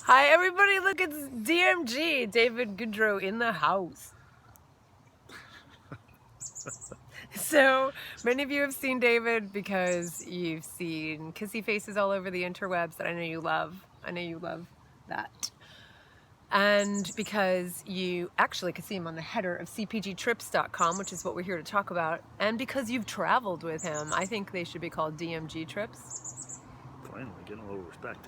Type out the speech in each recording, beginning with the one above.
Hi everybody, look, it's DMG, David Goudreau in the house. So many of you have seen David because you've seen kissy faces all over the interwebs that I know you love. I know you love that. And because you actually could see him on the header of cpgtrips.com, which is what we're here to talk about, and because you've traveled with him, I think they should be called DMG trips. Finally, getting a little respect.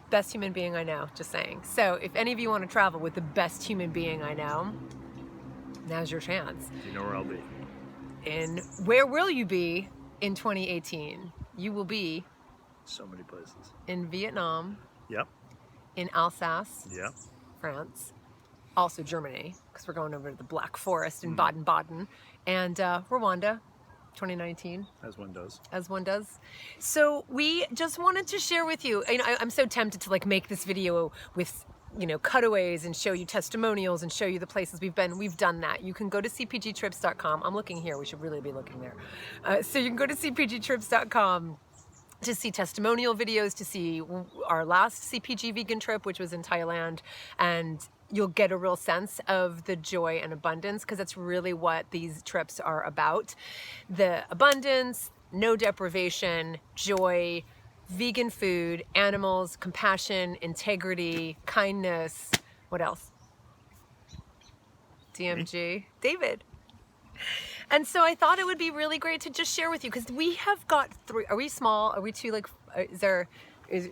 Best human being I know, just saying. So if any of you want to travel with the best human being I know, now's your chance. You know where I'll be. And where will you be in 2018? You will be so many places. In Vietnam. Yep. In Alsace. Yep. France. Also Germany, because we're going over to the Black Forest in Baden-Baden. And Rwanda, 2019. As one does. As one does. So we just wanted to share with you, I'm so tempted to like make this video with, cutaways and show you testimonials and show you the places we've been. We've done that. You can go to cpgtrips.com. I'm looking here. We should really be looking there. So you can go to cpgtrips.com to see testimonial videos, to see our last CPG vegan trip, which was in Thailand, and you'll get a real sense of the joy and abundance, because that's really what these trips are about. The abundance, no deprivation, joy, vegan food, animals, compassion, integrity, kindness. What else? DMG. David. And so I thought it would be really great to just share with you, because we have got 3. Are we small? Are we too like,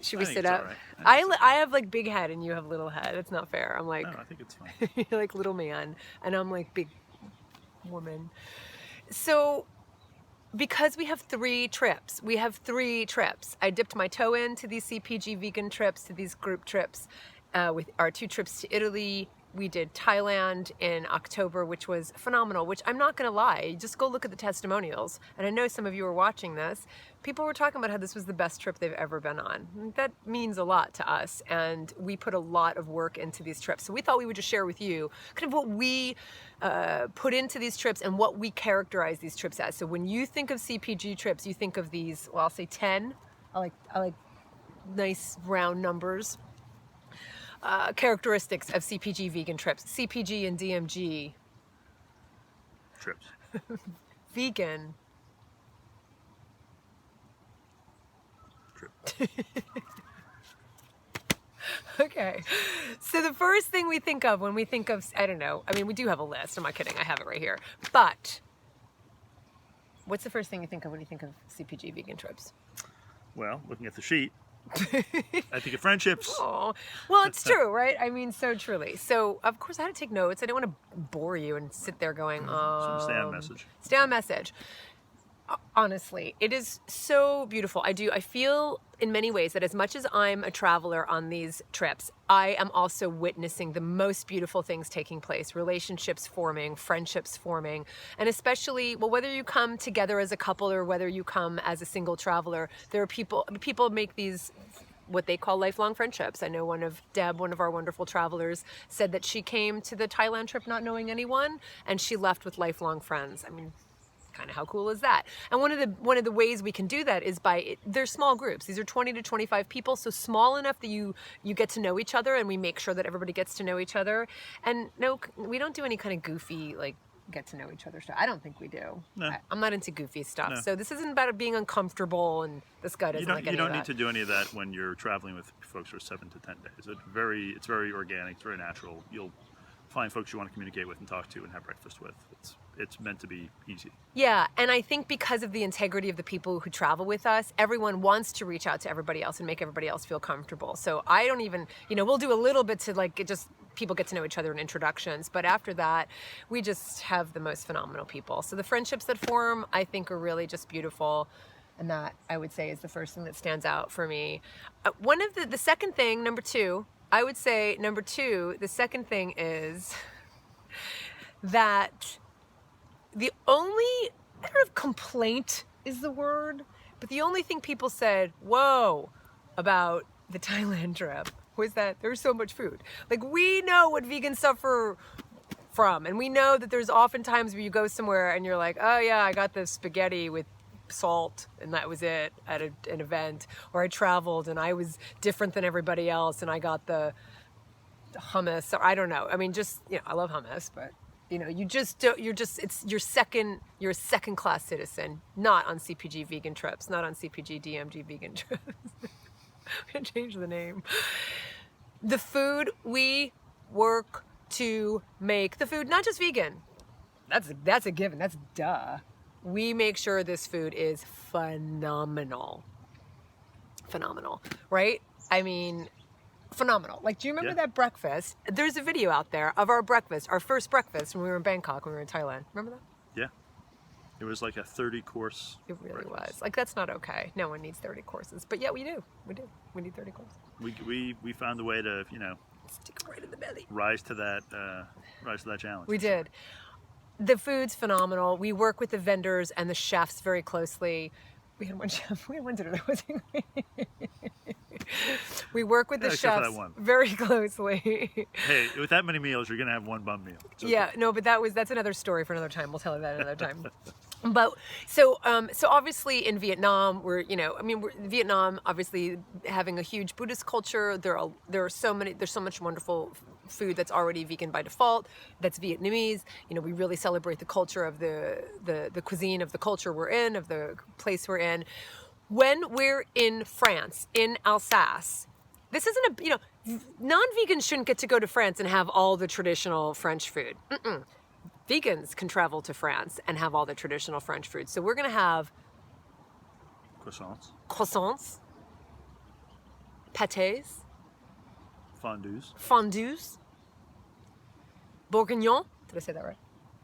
should we sit up? Right. I have like big head and you have little head. It's not fair. I'm like, no, I think it's fine. You're like little man and I'm like big woman. So because we have 3 trips, I dipped my toe into these CPG vegan trips, to these group trips, with our 2 trips to Italy. We did Thailand in October, which was phenomenal, which I'm not gonna lie, just go look at the testimonials. And I know some of you are watching this. People were talking about how this was the best trip they've ever been on. That means a lot to us, and we put a lot of work into these trips. So we thought we would just share with you kind of what we put into these trips and what we characterize these trips as. So when you think of CPG trips, you think of these, well, I'll say 10. I like nice round numbers. Characteristics of CPG vegan trips. CPG and DMG trips. Vegan trip. Okay, so the first thing we think of when we think of, I don't know, I mean, we do have a list, I'm not kidding, I have it right here, but what's the first thing you think of when you think of CPG vegan trips? Well, looking at the sheet, I think of friendships. Oh, well, it's true, right? I mean, so truly. So, of course, I had to take notes. I didn't want to bore you and sit there going, So stay on message. Stay on message. Honestly, it is so beautiful. I feel in many ways that as much as I'm a traveler on these trips, I am also witnessing the most beautiful things taking place, relationships forming, friendships forming, and especially, well, whether you come together as a couple or whether you come as a single traveler, there are people make these what they call lifelong friendships. I know one of our wonderful travelers, said that she came to the Thailand trip not knowing anyone, and she left with lifelong friends. I mean, kind of how cool is that? And one of the ways we can do that is they're small groups. These are 20 to 25 people, so small enough that you get to know each other, and we make sure that everybody gets to know each other. And no, we don't do any kind of goofy like get to know each other stuff. I don't think we do. No. I'm not into goofy stuff. No. So this isn't about it being uncomfortable, and this guy doesn't like any of that. You don't need to do any of that when you're traveling with folks for 7 to 10 days. It's very organic, it's very natural. You'll find folks you want to communicate with and talk to and have breakfast with. It's meant to be easy. Yeah, and I think because of the integrity of the people who travel with us, everyone wants to reach out to everybody else and make everybody else feel comfortable. So I don't even, we'll do a little bit to like just people get to know each other in introductions, but after that, we just have the most phenomenal people. So the friendships that form, I think, are really just beautiful. And that, I would say, is the first thing that stands out for me. One of the second thing, number 2, I would say number 2, the second thing is that the only, I don't know if complaint is the word, but the only thing people said, whoa, about the Thailand trip was that there's so much food. Like, we know what vegans suffer from, and we know that there's often times where you go somewhere and you're like, oh yeah, I got this spaghetti with salt and that was it at an event, or I traveled and I was different than everybody else and I got the hummus, or I don't know. I mean, just, you know, I love hummus, but you know, you just don't, you're a second class citizen, not on CPG vegan trips, not on CPG DMG vegan trips. I'm gonna change the name. The food we work to make, the food, not just vegan. That's a given, that's duh. We make sure this food is phenomenal. Phenomenal, right? I mean, phenomenal. Like, do you remember that breakfast? There's a video out there of our breakfast, our first breakfast when we were in Bangkok, when we were in Thailand. Remember that? Yeah. It was like a 30-course It really breakfast. was. Like, that's not okay. No one needs 30 courses. But yeah, we do. We do. We need 30 courses. We found a way to, you know, Stick it right in the belly. rise to that challenge. We did. The food's phenomenal. We work with the vendors and the chefs very closely. We had one chef. We had one dinner that wasn't great. We work with the except for chefs that one. very closely. Hey, with that many meals, you're gonna have one bum meal. It's okay. Yeah, no, but that's another story for another time. We'll tell you that another time. But so obviously in Vietnam, Vietnam obviously having a huge Buddhist culture. There's so much wonderful food that's already vegan by default. That's Vietnamese. You know, we really celebrate the culture of the cuisine of the culture we're in, of the place we're in. When we're in France, in Alsace, this isn't non-vegans shouldn't get to go to France and have all the traditional French food. Vegans can travel to France and have all the traditional French food. So we're going to have croissants, pâtés, fondues, bourguignon. Did I say that right?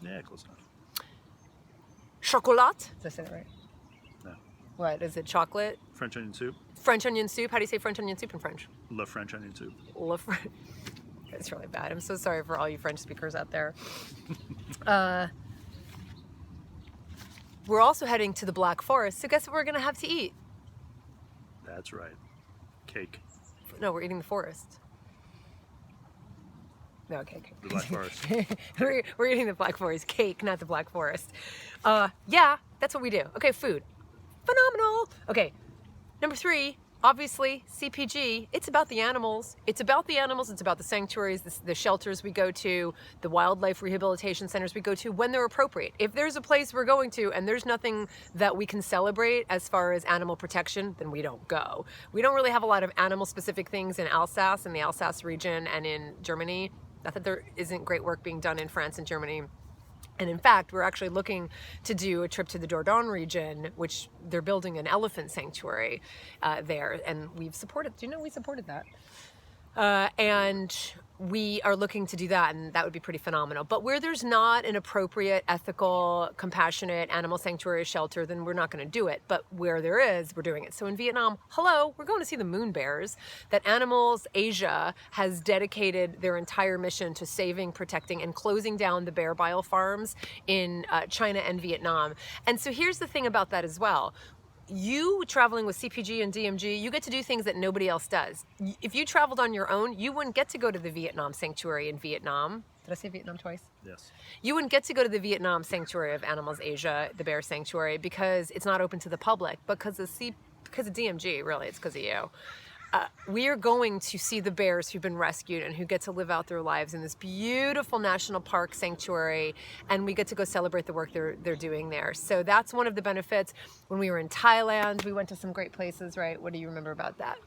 Yeah, close enough. Chocolat. Did I say that right? No. What is it? Chocolate? French onion soup. French onion soup. How do you say French onion soup in French? Le French onion soup. Le French. It's really bad. I'm so sorry for all you French speakers out there. We're also heading to the Black Forest, so guess what we're going to have to eat? That's right. Cake. No, we're eating the forest. No, okay. The Black Forest. we're eating the Black Forest cake, not the Black Forest. Yeah, that's what we do. Okay, food. Phenomenal. Okay, number 3, obviously, CPG, it's about the animals. It's about the animals. It's about the sanctuaries, the shelters we go to, the wildlife rehabilitation centers we go to when they're appropriate. If there's a place we're going to and there's nothing that we can celebrate as far as animal protection, then we don't go. We don't really have a lot of animal-specific things in Alsace, in the Alsace region, and in Germany. Not that there isn't great work being done in France and Germany. And in fact, we're actually looking to do a trip to the Dordogne region, which they're building an elephant sanctuary there. And we've supported, do you know we supported that? And we are looking to do that, and that would be pretty phenomenal. But where there's not an appropriate, ethical, compassionate animal sanctuary shelter, then we're not going to do it. But where there is, we're doing it. So in Vietnam, hello, we're going to see the moon bears that Animals Asia has dedicated their entire mission to saving, protecting, and closing down the bear bile farms in China and Vietnam. And so here's the thing about that as well. You traveling with CPG and DMG, you get to do things that nobody else does. If you traveled on your own, you wouldn't get to go to the Vietnam sanctuary in Vietnam. Did I say Vietnam twice? Yes. You wouldn't get to go to the Vietnam sanctuary of Animals Asia, the bear sanctuary, because it's not open to the public. Because of DMG, really, it's because of you. We are going to see the bears who've been rescued and who get to live out their lives in this beautiful national park sanctuary, and we get to go celebrate the work they're doing there. So that's one of the benefits. When we were in Thailand, we went to some great places, right? What do you remember about that?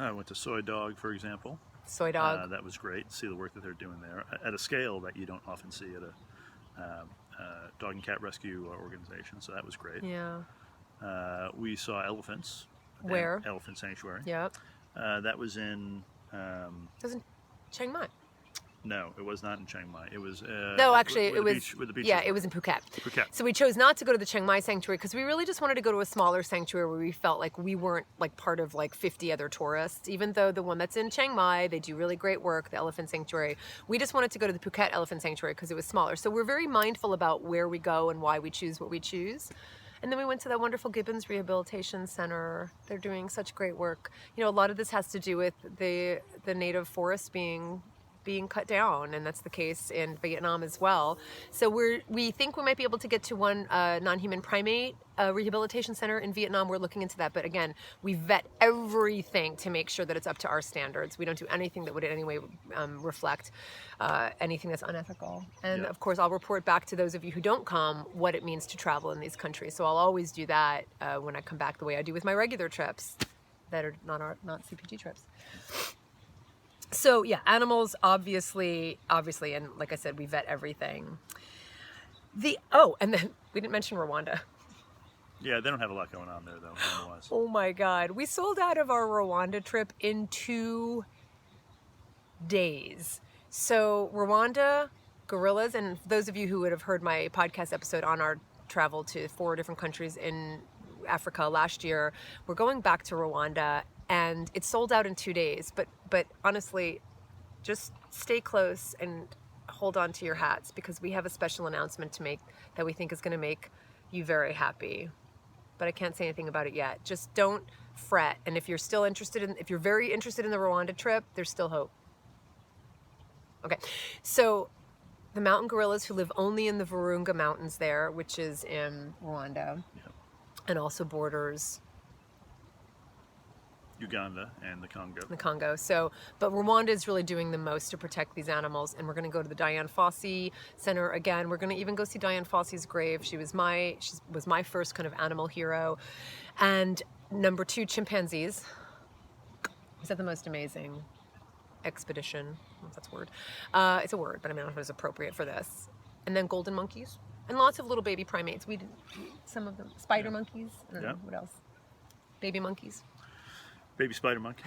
I went to Soy Dog, for example. Soy Dog. That was great to see the work that they're doing there at a scale that you don't often see at a dog and cat rescue organization. So that was great. Yeah. We saw elephants. Where? Elephant Sanctuary. Yep. That was in... It was in Chiang Mai. No, it was not in Chiang Mai. It was... no, actually, it was... Where the beach yeah, it was in Phuket. Phuket. So we chose not to go to the Chiang Mai sanctuary because we really just wanted to go to a smaller sanctuary where we felt like we weren't like part of like 50 other tourists. Even though the one that's in Chiang Mai, they do really great work, the elephant sanctuary. We just wanted to go to the Phuket elephant sanctuary because it was smaller. So we're very mindful about where we go and why we choose what we choose. And then we went to that wonderful Gibbons Rehabilitation Center. They're doing such great work. You know, a lot of this has to do with the native forest being being cut down, and that's the case in Vietnam as well. So we think we might be able to get to one non-human primate rehabilitation center in Vietnam. We're looking into that, but again, we vet everything to make sure that it's up to our standards. We don't do anything that would in any way reflect anything that's unethical. And Yeah. of course, I'll report back to those of you who don't come what it means to travel in these countries. So I'll always do that when I come back, the way I do with my regular trips that are not CPG trips. So yeah, animals, obviously, and like I said, we vet everything. And then we didn't mention Rwanda. Yeah, they don't have a lot going on there, though, otherwise. Oh my God. We sold out of our Rwanda trip in 2 days. So Rwanda, gorillas, and those of you who would have heard my podcast episode on our travel to 4 different countries in Africa last year, we're going back to Rwanda, and it sold out in 2 days. But honestly, just stay close and hold on to your hats, because we have a special announcement to make that we think is going to make you very happy. But I can't say anything about it yet. Just don't fret. And if you're still if you're very interested in the Rwanda trip, there's still hope. Okay, so the mountain gorillas who live only in the Virunga Mountains there, which is in Rwanda, Yeah. and also borders Uganda and the Congo. But Rwanda is really doing the most to protect these animals, and we're going to go to the Dian Fossey Center again. We're going to even go see Dian Fossey's grave. She was my first kind of animal hero. And number 2, chimpanzees. Was that the most amazing expedition? I don't know if that's a word. It's a word, but I don't know if it's appropriate for this. And then golden monkeys and lots of little baby primates. We did some of them. Spider monkeys. I don't know what else. Baby monkeys. Baby spider monkey.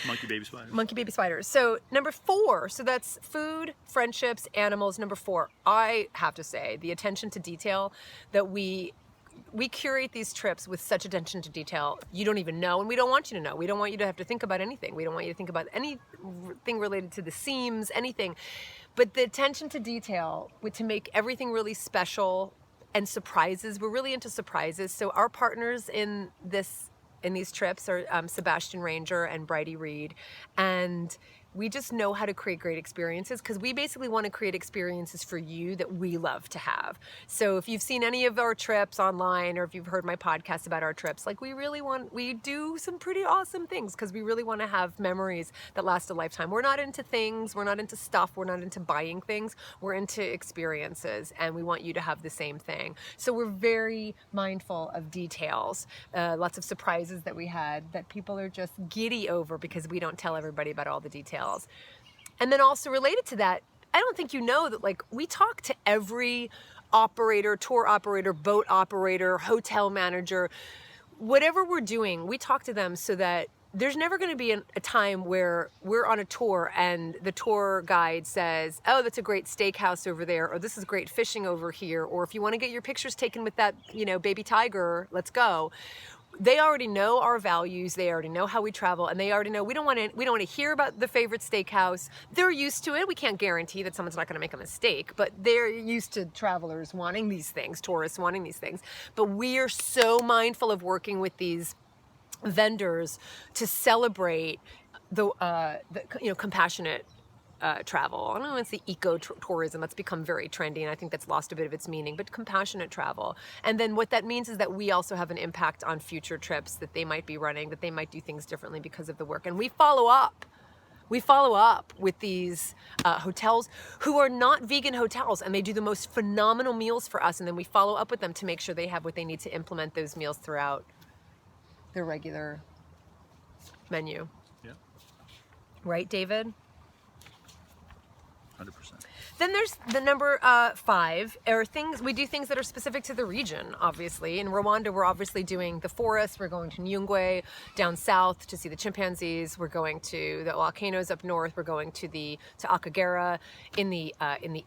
Monkey baby spider. Monkey baby spiders. So number 4, so that's food, friendships, animals. Number 4, I have to say, the attention to detail that we curate these trips with such attention to detail. You don't even know, and we don't want you to know. We don't want you to have to think about anything. We don't want you to think about anything related to the seams, anything. But the attention to detail to make everything really special, and surprises. We're really into surprises. So our partners in these trips are Sebastian Ranger and Bridie Reed, and we just know how to create great experiences, because we basically want to create experiences for you that we love to have. So if you've seen any of our trips online, or if you've heard my podcast about our trips, like we do some pretty awesome things, because we really want to have memories that last a lifetime. We're not into things, we're not into stuff, we're not into buying things, we're into experiences, and we want you to have the same thing. So we're very mindful of details, lots of surprises that we had that people are just giddy over, because we don't tell everybody about all the details. And then also related to that, I don't think you know that, like, we talk to every operator, tour operator, boat operator, hotel manager, whatever we're doing, we talk to them, so that there's never going to be a time where we're on a tour and the tour guide says, oh, that's a great steakhouse over there, or this is great fishing over here, or if you want to get your pictures taken with that, baby tiger, let's go. They already know our values. They already know how we travel, and they already know we don't want to hear about the favorite steakhouse. They're used to it. We can't guarantee that someone's not going to make a mistake, but they're used to travelers wanting these things, tourists wanting these things. But we are so mindful of working with these vendors to celebrate the compassionate travel. I don't know if it's the eco-tourism that's become very trendy, and I think that's lost a bit of its meaning, but compassionate travel. And then what that means is that we also have an impact on future trips that they might be running, that they might do things differently because of the work. And we follow up. We follow up with these hotels who are not vegan hotels, and they do the most phenomenal meals for us, and then we follow up with them to make sure they have what they need to implement those meals throughout their regular menu. Yeah. Right, David? 100%. Then there's the number 5, are things, we do things that are specific to the region, obviously. In Rwanda, we're obviously doing the forest. We're going to Nyungwe down south to see the chimpanzees. We're going to the volcanoes up north. We're going to Akagera in the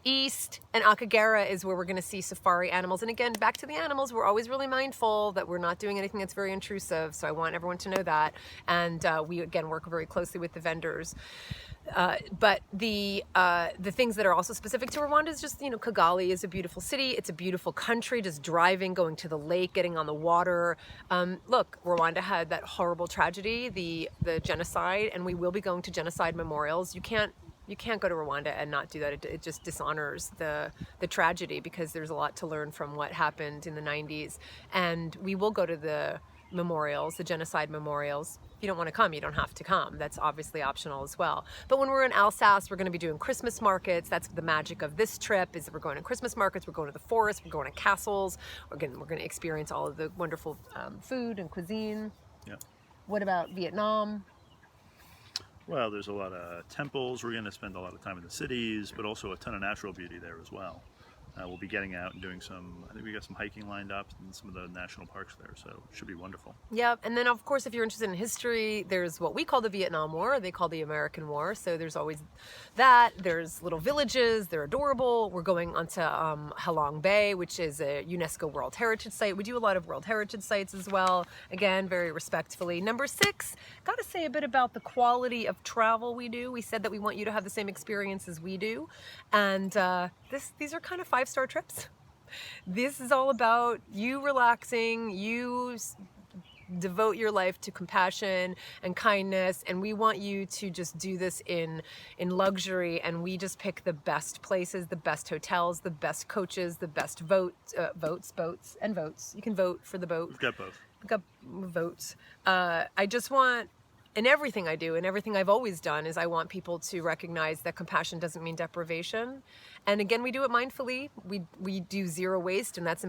east. And Akagera is where we're going to see safari animals. And again, back to the animals, we're always really mindful that we're not doing anything that's very intrusive. So I want everyone to know that. And we, again, work very closely with the vendors. But the things that are also specific to Rwanda is just, Kigali is a beautiful city. It's a beautiful country. Just driving, going to the lake, getting on the water. Look, Rwanda had that horrible tragedy, the genocide, and we will be going to genocide memorials. You can't go to Rwanda and not do that. It just dishonors the tragedy, because there's a lot to learn from what happened in the 90s. And we will go to the memorials, the genocide memorials. If you don't want to come, you don't have to come. That's obviously optional as well. But when we're in Alsace, we're going to be doing Christmas markets. That's the magic of this trip, is that we're going to Christmas markets, we're going to the forest, we're going to castles. We're going to experience all of the wonderful food and cuisine. Yeah. What about Vietnam? Well, there's a lot of temples. We're going to spend a lot of time in the cities, but also a ton of natural beauty there as well. We'll be getting out and doing I think we got some hiking lined up in some of the national parks there, so it should be wonderful. Yeah, and then of course, if you're interested in history, there's what we call the Vietnam War, they call the American War, so there's always that. There's little villages, they're adorable. We're going onto Halong Bay, which is a UNESCO World Heritage Site. We do a lot of World Heritage Sites as well, again, very respectfully. Number 6, got to say a bit about the quality of travel we do. We said that we want you to have the same experience as we do, and these are kind of 5-star trips. This is all about you relaxing, you devote your life to compassion and kindness, and we want you to just do this in luxury, and we just pick the best places, the best hotels, the best coaches, the best boats. You can vote for the boat. We've got both. We've got votes. I just want, in everything I do and everything I've always done, is I want people to recognize that compassion doesn't mean deprivation. And again, we do it mindfully. We do zero waste, and that's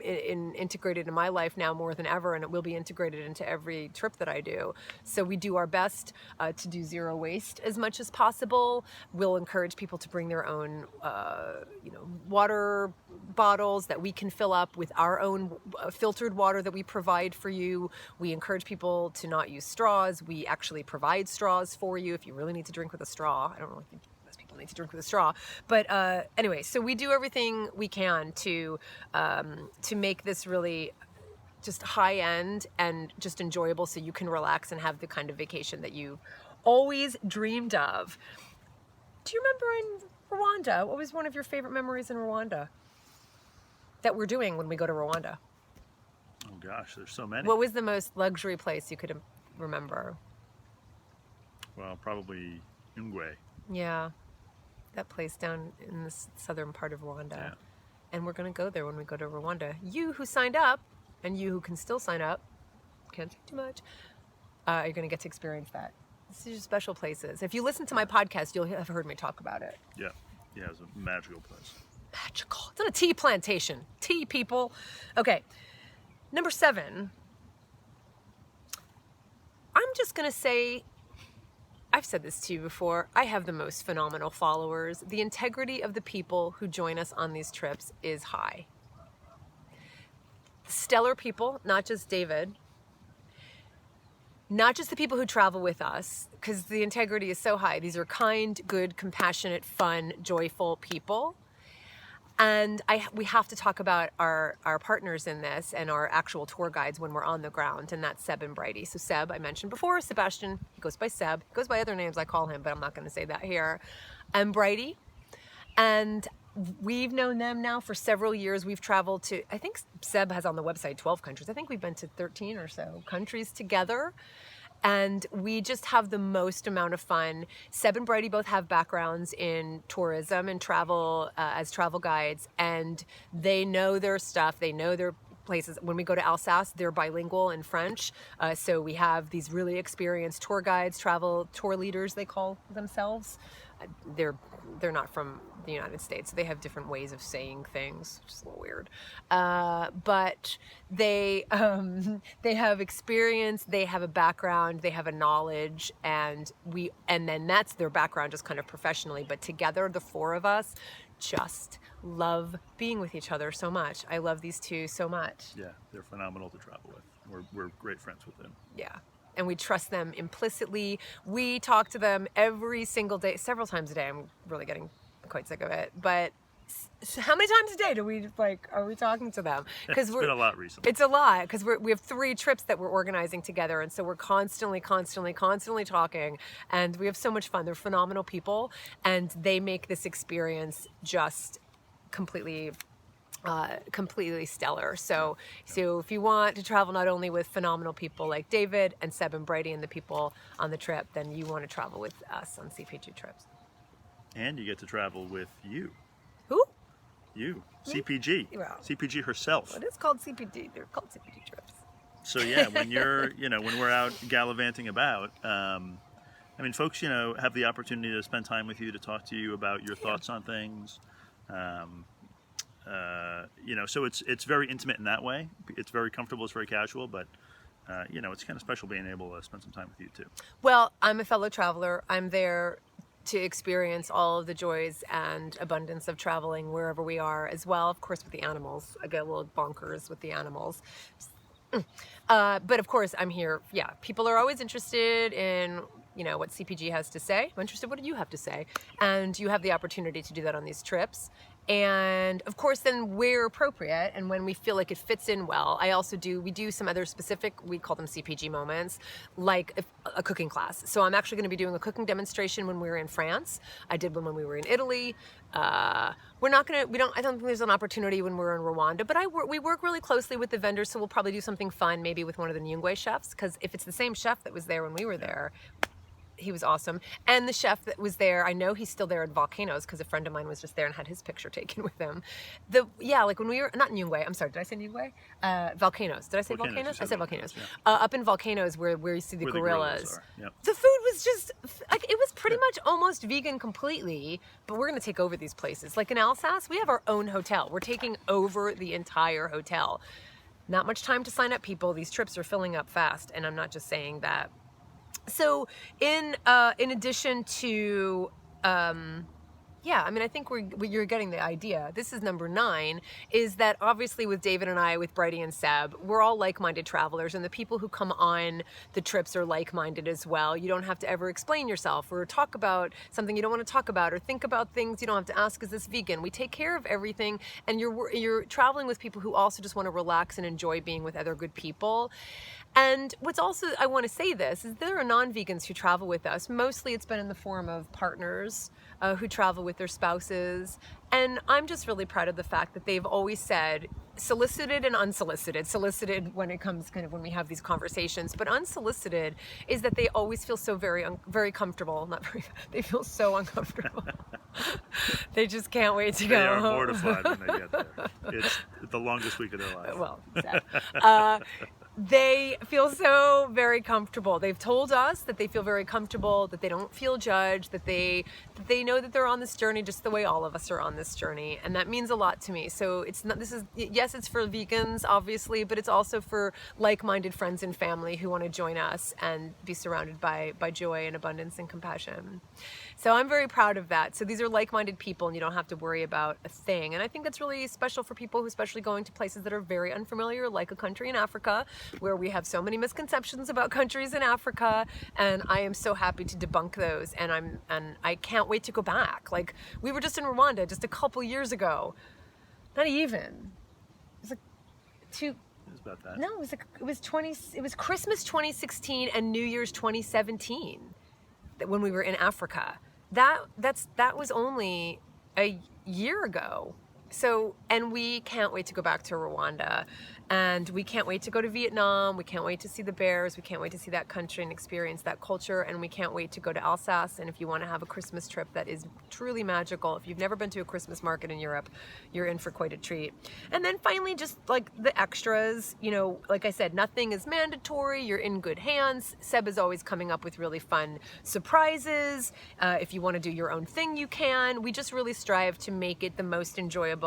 integrated in my life now more than ever, and it will be integrated into every trip that I do. So we do our best to do zero waste as much as possible. We'll encourage people to bring their own, water bottles that we can fill up with our own filtered water that we provide for you. We encourage people to not use straws. We actually provide straws for you if you really need to drink with a straw. I don't know if most people need to drink with a straw, but anyway, so we do everything we can to make this really just high end and just enjoyable, so you can relax and have the kind of vacation that you've always dreamed of. Do you remember in Rwanda, what was one of your favorite memories in Rwanda that we're doing when we go to Rwanda? Oh gosh, there's so many. What was the most luxury place you could remember? Well, probably Ngwe. Yeah, that place down in the southern part of Rwanda. Yeah. And we're going to go there when we go to Rwanda. You who signed up, and you who can still sign up, can't say too much, you're going to get to experience that. These are special places. If you listen to my podcast, you'll have heard me talk about it. Yeah, it's a magical place. Magical. It's on a tea plantation. Tea, people. Okay, number 7. I'm just going to say, I've said this to you before, I have the most phenomenal followers. The integrity of the people who join us on these trips is high. Stellar people, not just David, not just the people who travel with us, because the integrity is so high. These are kind, good, compassionate, fun, joyful people. And we have to talk about our partners in this and our actual tour guides when we're on the ground, and that's Seb and Bridie. So Seb, I mentioned before, Sebastian, he goes by Seb. He goes by other names I call him, but I'm not going to say that here. And Bridie. And we've known them now for several years. We've traveled to, I think Seb has on the website 12 countries. I think we've been to 13 or so countries together. And we just have the most amount of fun. Seb and Bridie both have backgrounds in tourism and travel as travel guides, and they know their stuff. They know their places. When we go to Alsace, they're bilingual in French. So we have these really experienced tour guides, travel tour leaders, they call themselves. They're not from the United States. They have different ways of saying things, which is a little weird. But they have experience, they have a background, they have a knowledge, and then that's their background just kind of professionally. But together, the 4 of us just love being with each other so much. I love these 2 so much. Yeah, they're phenomenal to travel with. We're great friends with them. Yeah. And we trust them implicitly. We talk to them every single day, several times a day. I'm really getting quite sick of it. But So how many times a day do we are we talking to them? Because It's been a lot recently. It's a lot because we have 3 trips that we're organizing together, and so we're constantly talking, and we have so much fun. They're phenomenal people, and they make this experience just completely completely stellar. So if you want to travel not only with phenomenal people like David and Seb and Brady and the people on the trip, then you want to travel with us on CPG trips. And you get to travel with you. Who? You. CPG. Well, CPG herself. It is called CPG. They're called CPG trips. So yeah, when you're, when we're out gallivanting about, I mean, folks, have the opportunity to spend time with you, to talk to you about your thoughts on things. So it's very intimate in that way. It's very comfortable. It's very casual, but it's kind of special being able to spend some time with you too. Well, I'm a fellow traveler. I'm there to experience all of the joys and abundance of traveling wherever we are, as well, of course, with the animals. I get a little bonkers with the animals. But of course, I'm here. Yeah, people are always interested in what CPG has to say. I'm interested, what do you have to say? And you have the opportunity to do that on these trips. And of course, then where appropriate and when we feel like it fits in well, we do some other specific, we call them CPG moments, like a cooking class. So I'm actually going to be doing a cooking demonstration when we were in France. I did one when we were in Italy. I don't think there's an opportunity when we're in Rwanda, but we work really closely with the vendors. So we'll probably do something fun, maybe with one of the Nyungwe chefs, because if it's the same chef that was there when we were there, he was awesome. And the chef that was there, I know he's still there at Volcanoes because a friend of mine was just there and had his picture taken with him. Like when we were, not Nyungwe, I'm sorry, did I say Nyungwe? Volcanoes. Did I say Volcanoes? I said Volcanoes. Yeah. Up in Volcanoes where you see the Where gorillas. Yep. The food was just, it was pretty much almost vegan completely, but we're going to take over these places. Like in Alsace, we have our own hotel. We're taking over the entire hotel. Not much time to sign up, people. These trips are filling up fast, and I'm not just saying that. So in addition to, I think you're getting the idea. This is number 9, is that obviously with David and I, with Brady and Seb, we're all like-minded travelers, and the people who come on the trips are like-minded as well. You don't have to ever explain yourself or talk about something you don't want to talk about or think about things you don't have to ask, is this vegan? We take care of everything, and you're traveling with people who also just want to relax and enjoy being with other good people. And what's also, I want to say this, is there are non-vegans who travel with us. Mostly it's been in the form of partners who travel with their spouses. And I'm just really proud of the fact that they've always said, solicited and unsolicited. Solicited when it comes when we have these conversations, but unsolicited is that they always feel so very comfortable. They feel so uncomfortable. They just can't wait to go. They are mortified when they get there. It's the longest week of their life. Well, sad. They feel so very comfortable. They've told us that they feel very comfortable, that they don't feel judged, that they know that they're on this journey just the way all of us are on this journey, and that means a lot to me. So it's for vegans, obviously, but it's also for like-minded friends and family who want to join us and be surrounded by joy and abundance and compassion. So I'm very proud of that. So these are like-minded people, and you don't have to worry about a thing. And I think that's really special for people who, especially going to places that are very unfamiliar, like a country in Africa, where we have so many misconceptions about countries in Africa. And I am so happy to debunk those. And I can't wait to go back. Like, we were just in Rwanda just a couple years ago. Not even. It was like It was about that. No, it was Christmas 2016 and New Year's 2017 when we were in Africa. That was only a year ago. So, and we can't wait to go back to Rwanda, and we can't wait to go to Vietnam. We can't wait to see the bears. We can't wait to see that country and experience that culture. And we can't wait to go to Alsace. And if you want to have a Christmas trip that is truly magical, if you've never been to a Christmas market in Europe, you're in for quite a treat. And then finally, just like the extras, like I said, nothing is mandatory. You're in good hands. Seb is always coming up with really fun surprises. If you want to do your own thing, you can. We just really strive to make it the most enjoyable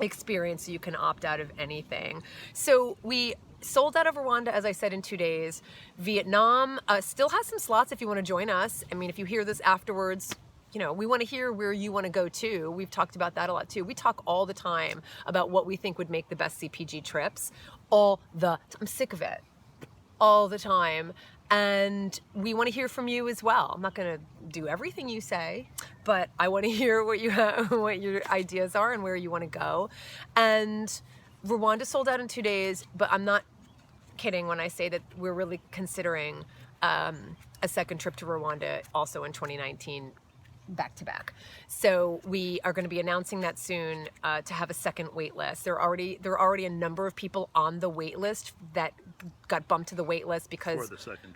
experience, so you can opt out of anything. So we sold out of Rwanda, as I said, in 2 days. Vietnam still has some slots if you want to join us. I mean, if you hear this afterwards, we want to hear where you want to go to. We've talked about that a lot too. We talk all the time about what we think would make the best CPG trips. I'm sick of it. All the time. And we want to hear from you as well. I'm not going to do everything you say, but I want to hear what you have, what your ideas are and where you want to go. And Rwanda sold out in 2 days, but I'm not kidding when I say that we're really considering a second trip to Rwanda also in 2019 back to back. So we are going to be announcing that soon to have a second wait list. There are already a number of people on the wait list that got bumped to the wait list because For the second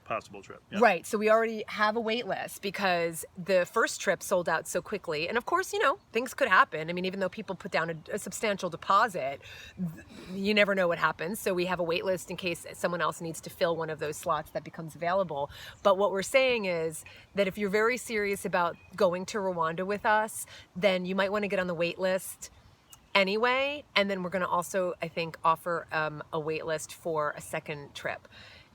possible trip. Yep. Right, so we already have a wait list because the first trip sold out so quickly. And of course, you know, things could happen. I mean, even though people put down a substantial deposit, you never know what happens. So we have a wait list in case someone else needs to fill one of those slots that becomes available. But what we're saying is that if you're very serious about going to Rwanda with us, then you might want to get on the wait list anyway. And then we're going to also, I think, offer a wait list for a second trip.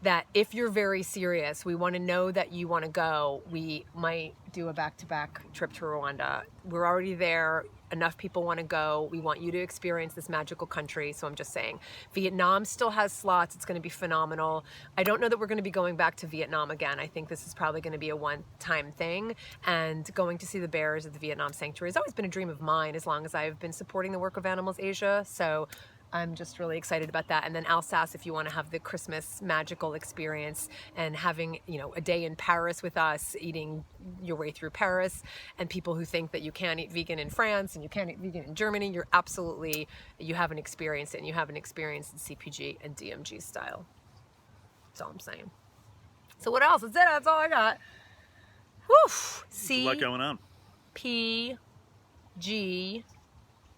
That if you're very serious, we want to know that you want to go, we might do a back-to-back trip to Rwanda. We're already there. Enough people want to go. We want you to experience this magical country. So I'm just saying, Vietnam still has slots. It's going to be phenomenal. I don't know that we're going to be going back to Vietnam again. I think this is probably going to be a one-time thing. And going to see the bears at the Vietnam Sanctuary has always been a dream of mine as long as I've been supporting the work of Animals Asia. So I'm just really excited about that. And then Alsace, if you want to have the Christmas magical experience and having, you know, a day in Paris with us, eating your way through Paris, and people who think that you can't eat vegan in France and you can't eat vegan in Germany, you haven't experienced it, and you haven't experienced the CPG and DMG style. That's all I'm saying. So what else? That's it. That's all I got. Whew. There's a lot going on. CPG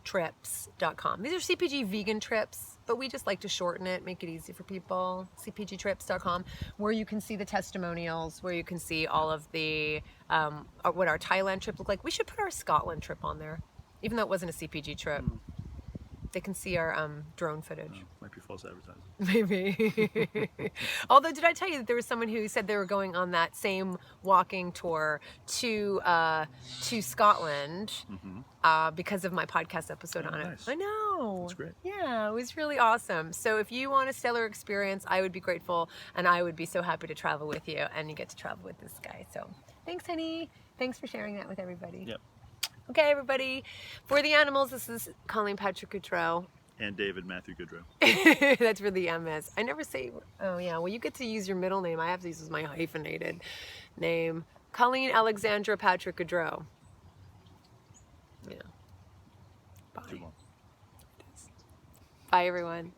trips.com. These are CPG vegan trips, but we just like to shorten it, make it easy for people. CPGtrips.com, where you can see the testimonials, where you can see all of the what our Thailand trip looked like. We should put our Scotland trip on there, even though it wasn't a CPG trip. They can see our drone footage. Might be false advertising. Maybe. Although, did I tell you that there was someone who said they were going on that same walking tour to Scotland because of my podcast episode on Nice. it? I know. That's great. Yeah, it was really awesome. So if you want a stellar experience, I would be grateful, and I would be so happy to travel with you, and you get to travel with this guy. So thanks, honey. Thanks for sharing that with everybody. Yep. Okay, everybody. For the animals, this is Colleen Patrick-Goudreau. And David Matthew Goudreau. That's where the M is. I never say, oh yeah, well you get to use your middle name. I have to use my hyphenated name. Colleen Alexandra Patrick-Goudreau. Yeah. Bye. Too long. Bye everyone.